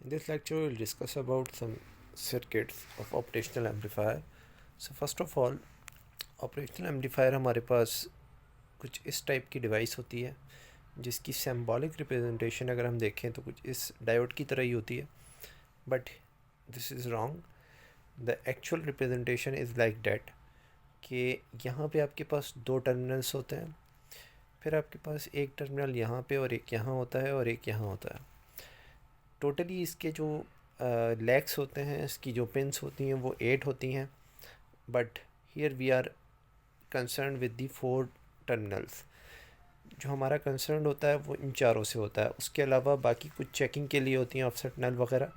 In this lecture, we will discuss about some circuits of operational amplifier. So first of all, operational amplifier हमारे पास कुछ इस type की device होती है जिसकी सिंबॉलिक रिप्रेजेंटेशन अगर हम देखें तो कुछ इस डायोड की तरह ही होती है, but this is wrong. The actual representation is like that कि यहाँ पे आपके पास दो टर्मिनल्स होते हैं, फिर आपके पास एक टर्मिनल यहाँ पे और एक यहाँ होता है और एक यहाँ होता है. टोटली इसके जो लेग्स होते हैं, इसकी जो पिन्स होती हैं वो 8 होती हैं, but here we are concern with the 4 terminals. जो हमारा कंसर्न होता है वो इन चारों से होता है. उसके अलावा बाकी कुछ चेकिंग के लिए होती हैं ऑफसेट नल वगैरह,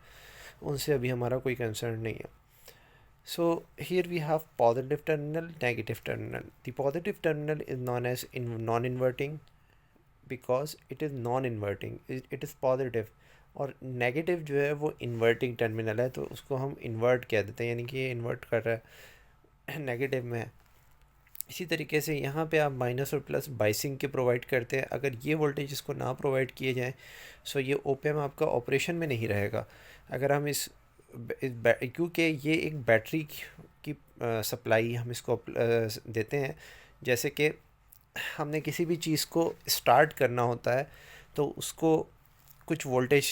उनसे अभी हमारा कोई कंसर्न नहीं है. So here we have positive terminal, negative terminal. The positive terminal is known as non-inverting because it is non-inverting. It is positive. और नेगेटिव जो है वो इन्वर्टिंग टर्मिनल है, तो उसको हम इन्वर्ट कह देते हैं, यानी कि ये इन्वर्ट कर रहा है, नेगेटिव में है. इसी तरीके से यहाँ पे आप माइनस और प्लस बाइसिंग के प्रोवाइड करते हैं. अगर ये वोल्टेज इसको ना प्रोवाइड किए जाएँ सो ये ओपैम्प आपका ऑपरेशन में नहीं रहेगा. अगर हम क्योंकि ये एक बैटरी की सप्लाई हम इसको देते हैं. जैसे कि हमने किसी भी चीज़ को स्टार्ट करना होता है तो उसको कुछ वोल्टेज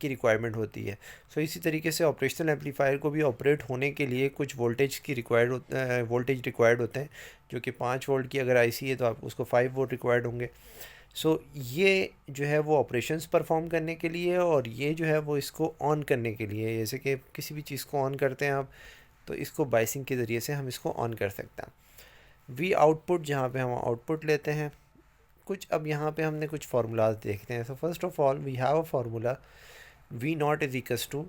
की रिक्वायरमेंट होती है. सो इसी तरीके से ऑपरेशनल एम्पलीफायर को भी ऑपरेट होने के लिए कुछ वोल्टेज रिक्वायर्ड होते हैं, जो कि 5 वोल्ट की अगर आईसी है तो आप उसको 5 वोल्ट रिक्वायर्ड होंगे. सो ये जो है वो ऑपरेशंस परफॉर्म करने के लिए, और ये जो है वो इसको ऑन करने के लिए. जैसे कि किसी भी चीज़ को ऑन करते हैं आप, तो इसको बाइसिंग के ज़रिए से हम इसको ऑन कर सकते हैं. वी आउटपुट, जहाँ पे हम आउटपुट लेते हैं कुछ. अब यहाँ पे हमने कुछ फार्मूलाज देखते हैं. So first of all we have a formula V naught is equals to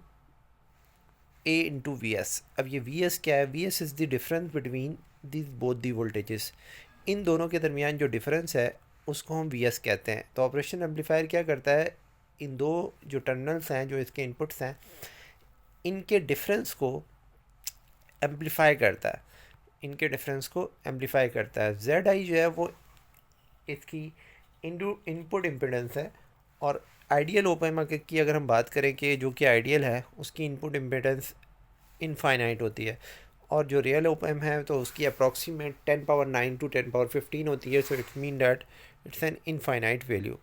A into V S. अब ये वी एस क्या है? V S is the difference between this both the voltages. इन दोनों के दरमियान जो डिफरेंस है उसको हम वी एस कहते हैं. तो ऑपरेशन एम्पलीफायर क्या करता है, इन दो जो टर्मिनल्स हैं, जो इसके इनपुट्स हैं, इनके डिफरेंस को एम्पलीफाई करता है. इनके डिफरेंस को एम्पलीफाई करता है. जेड आई जो है वो इसकी इनपुट इम्पिडेंस है. और आइडियल ओपैम्प की अगर हम बात करें कि जो कि आइडियल है, उसकी इनपुट इम्पिडेंस इनफाइनाइट होती है. और जो रियल ओपैम्प है तो उसकी अप्रॉक्सीमेट 10^9 to 10^15 होती है. So it's mean that it's an infinite value.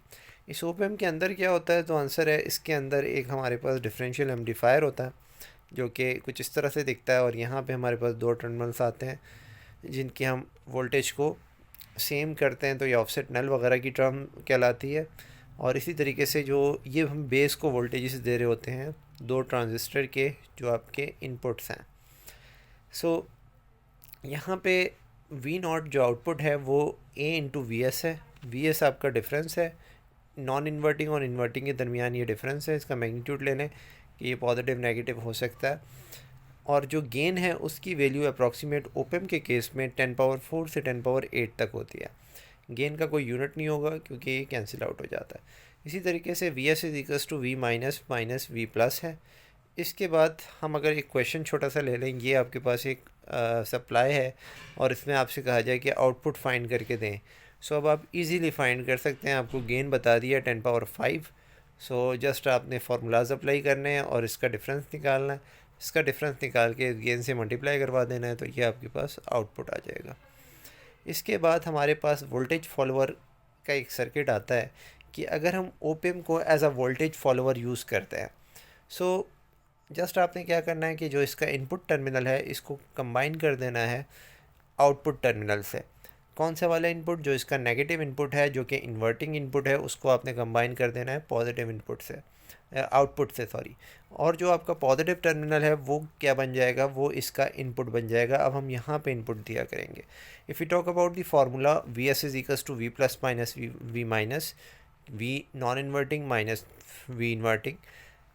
इस ओपैम्प के अंदर क्या होता है? तो आंसर है इसके अंदर एक हमारे पास डिफरेंशियल एम्पलीफायर होता है जो कि कुछ इस तरह से दिखता है, और यहाँ पे हमारे पास दो टर्मिनल्स आते हैं जिनकी हम वोल्टेज को सेम करते हैं, तो ये ऑफसेट नल वगैरह की टर्म कहलाती है. और इसी तरीके से जो ये हम बेस को वोल्टेजेस दे रहे होते हैं दो ट्रांजिस्टर के जो आपके इनपुट्स हैं. सो यहाँ पे वी नॉट जो आउटपुट है वो ए इंटू वी एस है. वी एस आपका डिफरेंस है. नॉन इन्वर्टिंग और इन्वर्टिंग के दरमियान ये डिफरेंस है. इसका मैग्नीट्यूड ले लें कि ये पॉजिटिव नेगेटिव हो सकता है. और जो गेन है उसकी वैल्यू अप्रॉक्सीमेट ओपैम्प के केस में 10^4 से 10^8 तक होती है. गेन का कोई यूनिट नहीं होगा क्योंकि ये कैंसिल आउट हो जाता है. इसी तरीके से V S is equals to V minus minus V plus है. इसके बाद हम अगर एक क्वेश्चन छोटा सा ले लें, ये आपके पास एक सप्लाई है और इसमें आपसे कहा जाए कि आउटपुट फाइंड करके दें. सो अब आप इजीली फाइंड कर सकते हैं. आपको गेन बता दिया 10^5. सो जस्ट आपने फार्मूलाज अप्लाई करने हैं और इसका डिफरेंस निकालना है. इसका डिफरेंस निकाल के गेन से मल्टीप्लाई करवा देना है, तो ये आपके पास आउटपुट आ जाएगा. इसके बाद हमारे पास वोल्टेज फॉलोअर का एक सर्किट आता है कि अगर हम ओपैम्प को as a voltage follower use करते हैं. सो जस्ट आपने क्या करना है कि जो इसका इनपुट टर्मिनल है इसको कंबाइन कर देना है आउटपुट टर्मिनल से. कौन सा वाला इनपुट? जो इसका नेगेटिव इनपुट है, जो कि इन्वर्टिंग इनपुट है, उसको आपने कंबाइन कर देना है पॉजिटिव इनपुट से, आउटपुट से सॉरी. और जो आपका पॉजिटिव टर्मिनल है वो क्या बन जाएगा? वो इसका इनपुट बन जाएगा. अब हम यहाँ पे इनपुट दिया करेंगे. If you talk about the formula, V S is equals to V plus minus V minus V non inverting minus V inverting.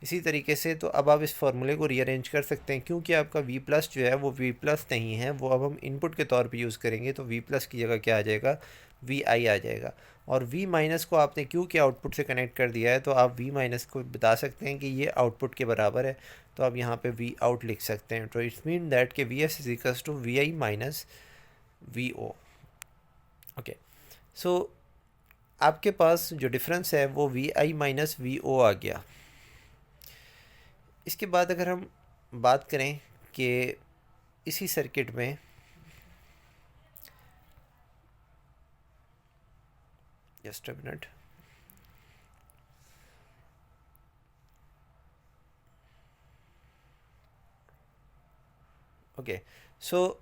इसी तरीके से तो अब आप इस फार्मूले को रीअरेंज कर सकते हैं, क्योंकि आपका वी प्लस जो है वो वी प्लस नहीं है, वो अब हम इनपुट के तौर पे यूज़ करेंगे. तो वी प्लस की जगह क्या आ जाएगा? वी आई आ जाएगा. और वी माइनस को आपने क्यों के आउटपुट से कनेक्ट कर दिया है, तो आप वी माइनस को बता सकते हैं कि ये आउटपुट के बराबर है, तो आप यहाँ पे वी आउट लिख सकते हैं. तो इट्स मीन दैट कि V S is equals to V I minus V O. Okay. So आपके पास जो डिफरेंस है वो V I minus V O आ गया. इसके बाद अगर हम बात करें कि इसी सर्किट में just a minute, okay, so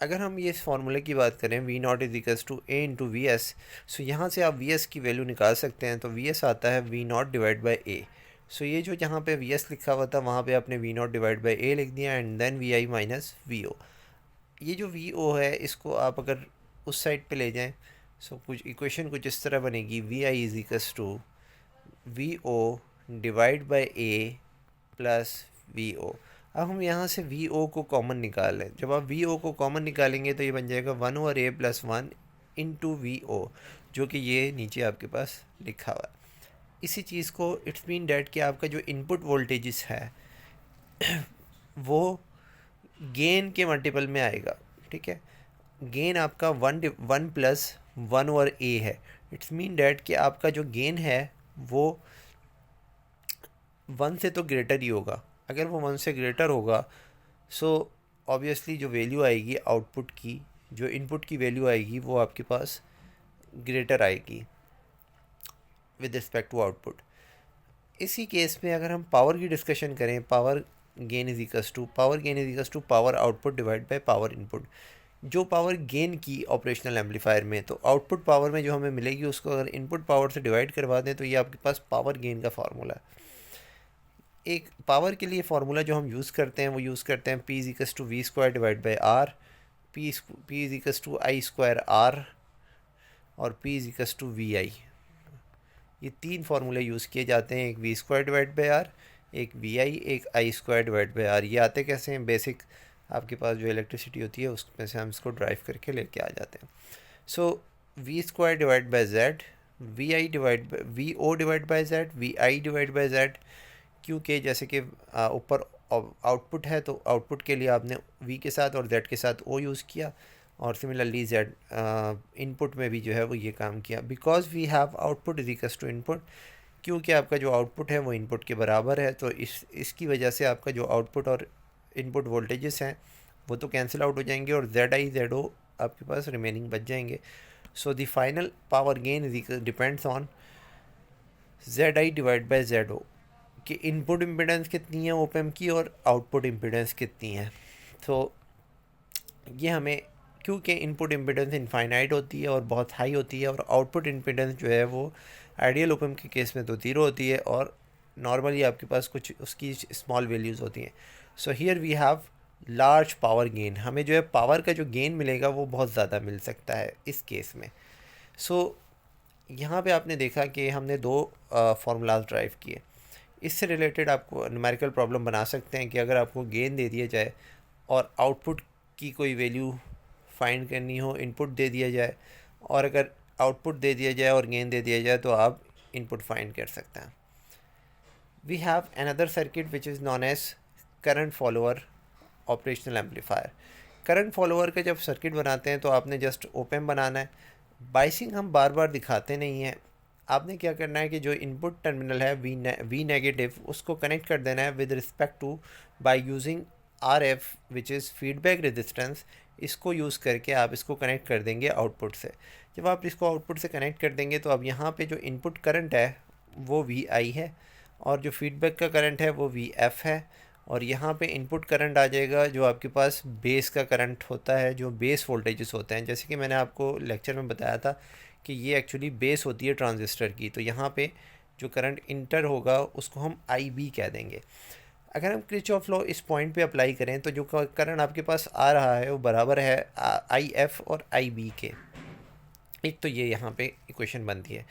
अगर हम ये इस फार्मूले की बात करें V naught is equals to A into V S, so यहाँ से आप वी एस की वैल्यू निकाल सकते हैं। तो वी एस आता है वी नॉट डिवाइड बाई ए। सो ये जो यहाँ पे वी एस लिखा हुआ था वहाँ पे आपने V naught divide by A लिख दिया and then V I minus V O. ये जो वी ओ है इसको आप अगर उस साइड पे ले जाएं, सो कुछ इक्वेशन कुछ इस तरह बनेगी, V I is equals to V O divide by A plus V O. अब हम यहाँ से वी ओ को कॉमन निकाल लें। जब आप वी ओ को कॉमन निकालेंगे तो ये बन जाएगा 1/a+1 इंटू वी ओ, जो कि ये नीचे आपके पास लिखा हुआ है। इसी चीज़ को इट्स मीन डैट कि आपका जो इनपुट वोल्टेजेस है वो गेन के मल्टीपल में आएगा, ठीक है। गेन आपका 1+1/a है। इट्स मीन डैट कि आपका जो गेन है वो 1 से तो ग्रेटर ही होगा। अगर वो 1 से ग्रेटर होगा सो ऑब्वियसली जो वैल्यू आएगी आउटपुट की, जो इनपुट की वैल्यू आएगी वो आपके पास ग्रेटर आएगी विद रिस्पेक्ट टू आउटपुट। इसी केस में अगर हम पावर की डिस्कशन करें, power gain is equals to power output divide by power input. जो पावर गेन की ऑपरेशनल एम्पलीफायर में, तो आउटपुट पावर में जो हमें मिलेगी उसको अगर इनपुट पावर से डिवाइड करवा दें तो ये आपके पास पावर गेन का फार्मूला है। एक पावर के लिए फार्मूला जो हम यूज़ करते हैं वो यूज़ करते हैं P is equals to V square divide by R, P is equals to I square R और P is equals to V I. ये तीन फार्मूले यूज़ किए जाते हैं, एक V square divide by R, एक वी आई, एक I square divide by R. ये आते कैसे हैं, बेसिक आपके पास जो इलेक्ट्रिसिटी होती है उसमें से हम इसको ड्राइव करके लेके आ जाते हैं। So V square divide by Z, V I divide by V O divide by Z, V I divide by Z. क्योंकि जैसे कि ऊपर आउटपुट है तो आउटपुट के लिए आपने वी के साथ और जेड के साथ ओ यूज़ किया, और सिमिलरली जेड इनपुट में भी जो है वो ये काम किया। Because we have output is equals to input, क्योंकि आपका जो आउटपुट है वो इनपुट के बराबर है, तो इसकी वजह से आपका जो आउटपुट और इनपुट वोल्टेजेस हैं वो तो कैंसिल आउट हो जाएंगे और जेड आई जेड ओ आपके पास रिमेनिंग बच जाएंगे। So the final power gain depends on Z I divide by Z O कि इनपुट इम्पीडेंस कितनी है ओप एम्प की और आउटपुट इम्पीडेंस कितनी है। तो ये हमें, क्योंकि इनपुट इम्पीडेंस इनफाइनाइट होती है और बहुत हाई होती है, और आउटपुट इम्पीडेंस जो है वो आइडियल ओप एम्प के केस में तो 0 होती है और नॉर्मली आपके पास कुछ उसकी स्मॉल वैल्यूज़ होती हैं। So here we have large power gain. हमें जो है पावर का जो गेन मिलेगा वो बहुत ज़्यादा मिल सकता है इस केस में। सो यहाँ पे आपने देखा कि हमने दो फार्मूलाज ड्राइव किए। इससे रिलेटेड आपको न्यूमेरिकल प्रॉब्लम बना सकते हैं कि अगर आपको गेन दे दिया जाए और आउटपुट की कोई वैल्यू फाइंड करनी हो, इनपुट दे दिया जाए, और अगर आउटपुट दे दिया जाए और गेन दे दिया जाए तो आप इनपुट फाइंड कर सकते हैं। We have another circuit which is known as current follower operational amplifier. Current follower का जब सर्किट बनाते हैं तो आपने जस्ट ओप एम्प बनाना है। बाइसिंग हम बार बार दिखाते नहीं हैं। आपने क्या करना है कि जो इनपुट टर्मिनल है वी नेगेटिव उसको कनेक्ट कर देना है with respect to by using R F which is feedback resistance. इसको यूज़ करके आप इसको कनेक्ट कर देंगे आउटपुट से। जब आप इसको आउटपुट से कनेक्ट कर देंगे तो अब यहाँ पे जो इनपुट करंट है वो वी आई है और जो फीडबैक का करंट है वो वी एफ है, और यहाँ पे इनपुट करंट आ जाएगा जो आपके पास बेस का करंट होता है, जो बेस वोल्टेजेस होते हैं। जैसे कि मैंने आपको लेक्चर में बताया था कि ये एक्चुअली बेस होती है ट्रांजिस्टर की, तो यहाँ पे जो करंट इंटर होगा उसको हम आई बी कह देंगे। अगर हम किरचॉफ लॉ इस पॉइंट पे अप्लाई करें तो जो करंट आपके पास आ रहा है वो बराबर है आई एफ और आई बी के। एक तो ये यहाँ पे इक्वेशन बनती है।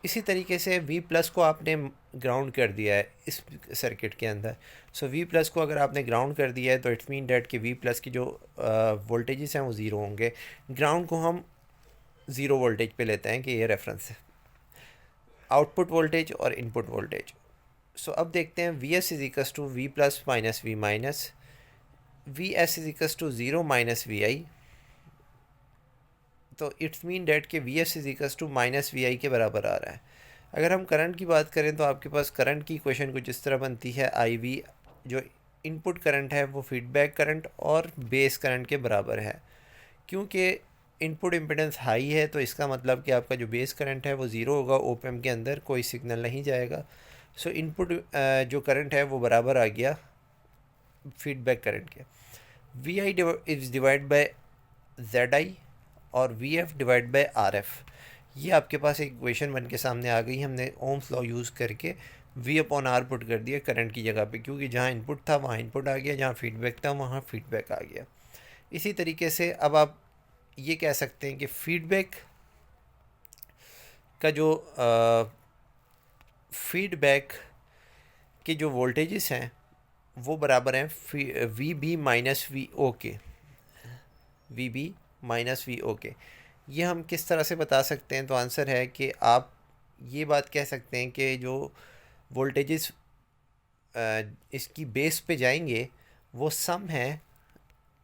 इसी तरीके से V प्लस को आपने ग्राउंड कर दिया है इस सर्किट के अंदर। सो V प्लस को अगर आपने ग्राउंड कर दिया है तो इट्स मीन डैट कि V प्लस की जो वोल्टेजेस हैं वो ज़ीरो होंगे। ग्राउंड को हम ज़ीरो वोल्टेज पे लेते हैं कि ये रेफरेंस है, आउटपुट वोल्टेज और इनपुट वोल्टेज। सो अब देखते हैं V S is equals to V plus minus V minus, V S is equals to zero minus V I. तो इट्स मीन डैट कि V S is equals to minus V I के बराबर आ रहा है। अगर हम करंट की बात करें तो आपके पास करंट की इक्वेशन कुछ इस तरह बनती है, आई वी जो इनपुट करंट है वो फीडबैक करंट और बेस करंट के बराबर है। क्योंकि इनपुट इम्पिडेंस हाई है तो इसका मतलब कि आपका जो बेस करंट है वो ज़ीरो होगा, ओप एम्प के अंदर कोई सिग्नल नहीं जाएगा। सो इनपुट जो करंट है वो बराबर आ गया फीडबैक करंट के। V I is divide by Z I और V F divide by R F. ये आपके पास एक इक्वेशन बन के सामने आ गई। हमने ओम्स लॉ यूज़ करके वी अपॉन आर पुट कर दिया करंट की जगह पे, क्योंकि जहाँ इनपुट था वहाँ इनपुट आ गया, जहाँ फीडबैक था वहाँ फीडबैक आ गया। इसी तरीके से अब आप ये कह सकते हैं कि फीडबैक का जो फीडबैक के जो वोल्टेजेस हैं वो बराबर हैं V B minus V O के, V B minus V O के। ये हम किस तरह से बता सकते हैं? तो आंसर है कि आप ये बात कह सकते हैं कि जो वोल्टेजेस इसकी बेस पे जाएंगे वो सम है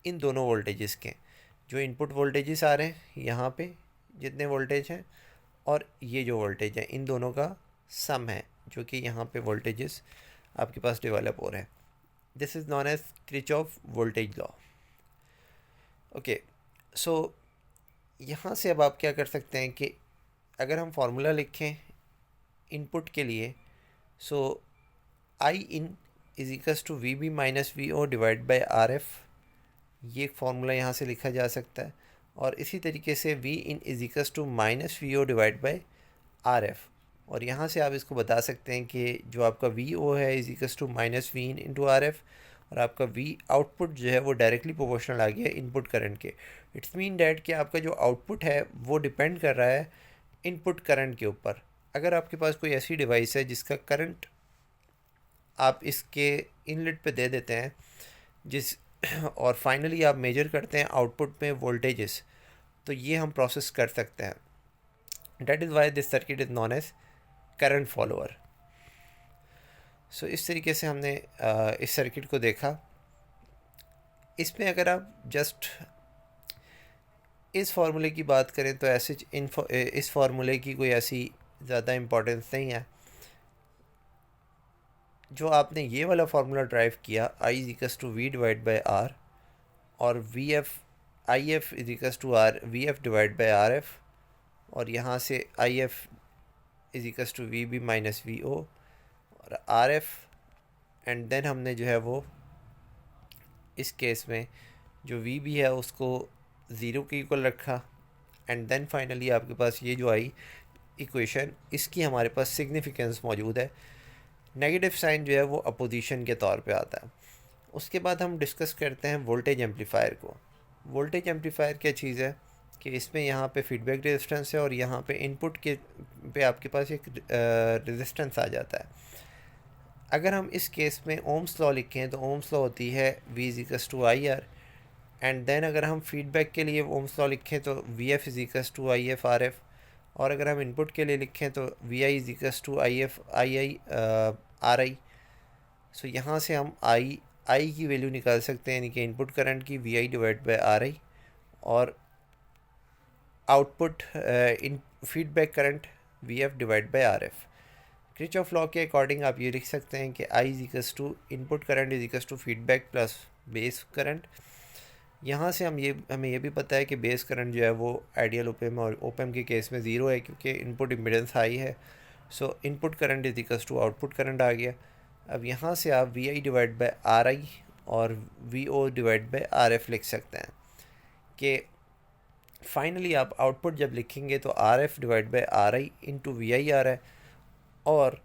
इन दोनों वोल्टेजेस के। जो इनपुट वोल्टेजेस आ रहे हैं यहाँ पे जितने वोल्टेज हैं और ये जो वोल्टेज है इन दोनों का सम है, जो कि यहाँ पे वोल्टेजेस आपके पास डेवलप हो रहे हैं। This is known as Kirchhoff voltage law. Okay, so यहाँ से अब आप क्या कर सकते हैं कि अगर हम फार्मूला लिखें इनपुट के लिए, so I in is equals to V B minus V O divide by R F, ये एक फार्मूला यहाँ से लिखा जा सकता है। और इसी तरीके से V in is equals to minus V O divide by R F, और यहाँ से आप इसको बता सकते हैं कि जो आपका वी ओ है is equals to minus V in into R F, और आपका वी आउटपुट जो है वो डायरेक्टली प्रोपोर्शनल आ गया इनपुट करंट के। इट्स मीन डैट कि आपका जो आउटपुट है वो डिपेंड कर रहा है इनपुट करंट के ऊपर। अगर आपके पास कोई ऐसी डिवाइस है जिसका करंट आप इसके इनलेट पे दे देते हैं जिस और फाइनली आप मेजर करते हैं आउटपुट में वोल्टेजेस, तो ये हम प्रोसेस कर सकते हैं। That is why this circuit is known as current follower. So इस तरीके से हमने इस सर्किट को देखा। इसमें अगर आप जस्ट इस फार्मूले की बात करें तो ऐसे इस फार्मूले की कोई ऐसी ज़्यादा इम्पोर्टेंस नहीं है। जो आपने ये वाला फार्मूला ड्राइव किया I is equals to V divide by R, और V F I F is equals to R V F divide by R F, और यहाँ से I F is equals to V B minus V O और R F, and then हमने जो है वो इस केस में जो वी बी है उसको ज़ीरो के इक्वल रखा, एंड देन फाइनली आपके पास ये जो आई इक्वेशन, इसकी हमारे पास सिग्निफिकेंस मौजूद है। नेगेटिव साइन जो है वो अपोजिशन के तौर पे आता है। उसके बाद हम डिस्कस करते हैं वोल्टेज एम्पलीफायर को। वोल्टेज एम्पलीफायर क्या चीज़ है कि इसमें यहाँ पे फीडबैक रेजिस्टेंस है और यहाँ पे इनपुट के पे आपके पास एक रेजिस्टेंस आ जाता है। अगर हम इस केस में ओम्स लॉ लिखें तो ओम्स लॉ होती है V is equals to I R, and then अगर हम फीडबैक के लिए ओम्स लॉ लिखें तो V F is equals to I F R F, और अगर हम इनपुट के लिए लिखें तो V I is equals to I F I I R I. So यहाँ से हम आई की वैल्यू निकाल सकते हैं, यानी कि इनपुट करंट की V I divide by R I, और आउटपुट इन feedback current V F divide by R F. Kirchhoff law के अकॉर्डिंग आप ये लिख सकते हैं कि I is equals to input current is equals to feedback plus base current. यहाँ से हमें ये भी पता है कि बेस करंट जो है वो आइडियल ओपम और ओपम के केस में ज़ीरो है, क्योंकि इनपुट इम्पीडेंस हाई है। So input current is equals to output current आ गया। अब यहाँ से आप V I divide by R I और V O divide by R F लिख सकते हैं कि फाइनली आप आउटपुट जब लिखेंगे तो R F divide by R I into V I आ रहा है, और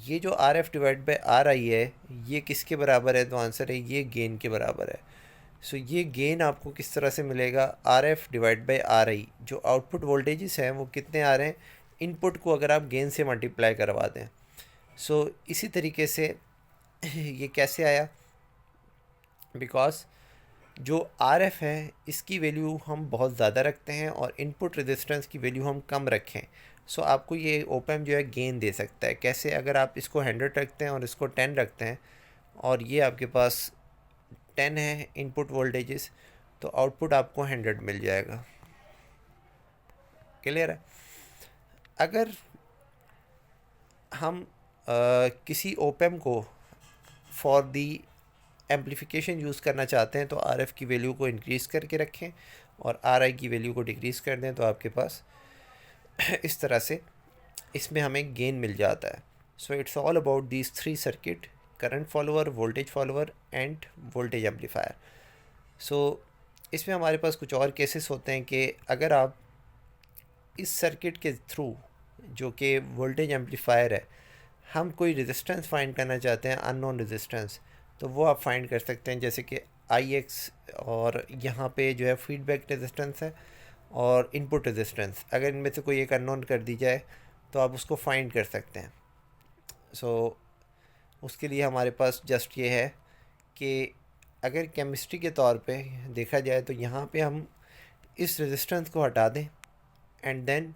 ये जो R F divide by R I है ये किसके बराबर है? तो आंसर है ये गेन के बराबर है। सो ये गेन आपको किस तरह से मिलेगा? Are F divide by R आई, जो आउटपुट वोल्टेजेस हैं वो कितने आ रहे हैं इनपुट को अगर आप गेन से मल्टीप्लाई करवा दें। सो इसी तरीके से ये कैसे आया? बिकॉज जो आर एफ है इसकी वैल्यू हम बहुत ज़्यादा रखते हैं और इनपुट रेजिस्टेंस की वैल्यू हम कम रखें। सो आपको ये ओपम जो है गेन दे सकता है। कैसे? अगर आप इसको 100 रखते हैं और इसको 10 रखते हैं और ये आपके पास 10 है इनपुट वोल्टेजेस, तो आउटपुट आपको 100 मिल जाएगा। क्लियर है? अगर हम किसी ओपेम को फॉर दी एम्पलीफिकेशन यूज़ करना चाहते हैं तो आर एफ की वैल्यू को इंक्रीज़ करके रखें और आर आई की वैल्यू को डिक्रीज़ कर दें, तो आपके पास इस तरह से इसमें हमें गेन मिल जाता है. So it's all about these three circuit: current follower, voltage follower and voltage amplifier. So इसमें हमारे पास कुछ और केसेस होते हैं कि अगर आप इस सर्किट के थ्रू, जो कि वोल्टेज एम्पलीफायर है, हम कोई रेजिस्टेंस फाइंड करना चाहते हैं, अननोन रेजिस्टेंस, तो वो आप फाइंड कर सकते हैं. जैसे कि आई एक्स, और यहाँ पे जो है फीडबैक रेजिस्टेंस है और इनपुट रेजिस्टेंस, अगर इनमें से कोई एक अननोन कर दी जाए तो आप उसको फाइंड कर सकते हैं. सो उसके लिए हमारे पास जस्ट ये है कि अगर केमिस्ट्री के तौर पे देखा जाए तो यहाँ पे हम इस रेजिस्टेंस को हटा दें एंड देन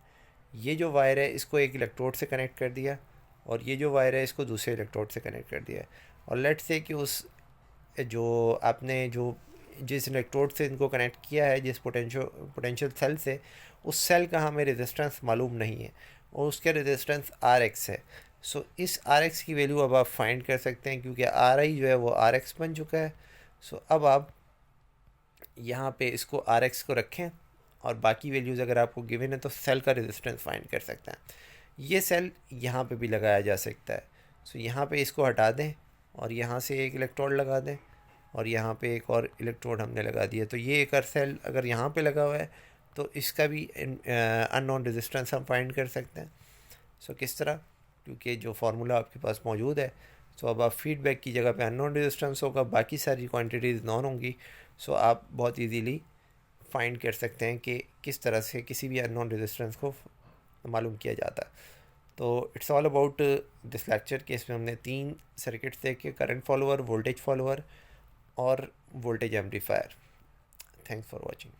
ये जो वायर है इसको एक इलेक्ट्रोड से कनेक्ट कर दिया और ये जो वायर है इसको दूसरे इलेक्ट्रोड से कनेक्ट कर दिया, और लेट्स से कि उस जो आपने जो जिस इलेक्ट्रोड से इनको कनेक्ट किया है, जिस पोटेंशियल सेल से, उस सेल का हमें रेजिस्टेंस मालूम नहीं है और उसका रेजिस्टेंस आर एक्स है. सो इस आर एक्स की वैल्यू अब आप फाइंड कर सकते हैं क्योंकि आर आई जो है वो आर एक्स बन चुका है. सो अब आप यहाँ पे इसको आर एक्स को रखें और बाकी वैल्यूज़ अगर आपको गिवन है तो सेल का रेजिस्टेंस फाइंड कर सकते हैं. ये सेल यहाँ पे भी लगाया जा सकता है. सो यहाँ पे इसको हटा दें और यहाँ से एक इलेक्ट्रोड लगा दें और यहाँ पे एक और इलेक्ट्रोड हमने लगा दिया, तो ये एक और सेल अगर यहाँ पे लगा हुआ है तो इसका भी अननोन रेजिस्टेंस हम फाइंड कर सकते हैं. सो किस तरह, क्योंकि जो फार्मूला आपके पास मौजूद है, सो अब आप फीडबैक की जगह पे अननोन रेजिस्टेंस होगा, बाकी सारी क्वांटिटीज़ नॉन होंगी. सो आप बहुत इजीली फाइंड कर सकते हैं कि किस तरह से किसी भी अननोन रेजिस्टेंस को मालूम किया जाता है. तो it's all about this lecture के इसमें हमने 3 सर्किट्स देखे: करंट फॉलोअर, वोल्टेज फॉलोअर और voltage amplifier. Thanks for watching.